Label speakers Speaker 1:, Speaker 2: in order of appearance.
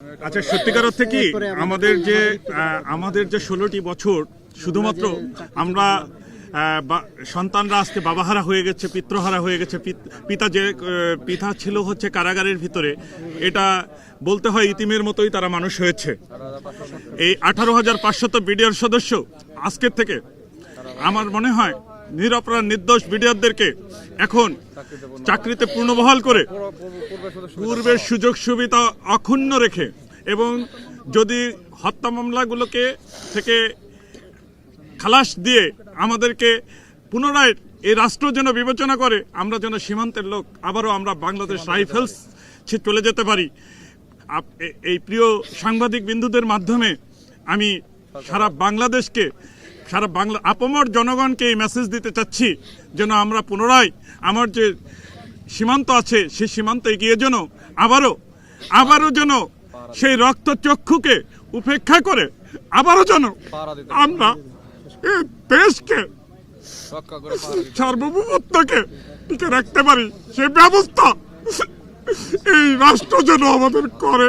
Speaker 1: আচ্ছা, সত্যিকার অর্থে কি আমাদের যে 16টি বছর শুধুমাত্র আমরা সন্তানরা আজকে বাবাহারা হয়ে গেছে, পিতৃহারা হয়ে গেছে, পিতা ছিল হচ্ছে কারাগারের ভিতরে, এটা বলতে হয় ইতিমের মতোই তারা মানুষ হয়েছে। এই 18,500 বিডিআর সদস্য আজকের থেকে আমার মনে হয় নিরপরাধ নির্দোষ বিডিআরদেরকে এখন চাকরিতে পূর্ণবহাল করে পূর্বের সুযোগ সুবিধা অক্ষুণ্ণ রেখে এবং যদি হত্যা মামলাগুলোকে থেকে খালাস দিয়ে আমাদেরকে পুনরায় এই রাষ্ট্র যেন বিবেচনা করে আমরা যেন সীমান্তের লোক আবারও আমরা বাংলাদেশ রাইফেলস চলে যেতে পারি। এই প্রিয় সাংবাদিক বিন্দুদের মাধ্যমে আমি সারা বাংলাদেশকে, সারা বাংলা আপামর জনগণকে এই মেসেজ দিতে চাচ্ছি যেন আমরা পুনরায় আমার যে সীমান্ত আছে সেই সীমান্ত এগিয়ে যেন আবারও যেন সেই রক্তচক্ষুকে উপেক্ষা করে আবারও যেন আমরা এই দেশকে সার্বভৌমত্বকে টিকে রাখতে পারি, সেই ব্যবস্থা এই রাষ্ট্র যেন আমাদের করে।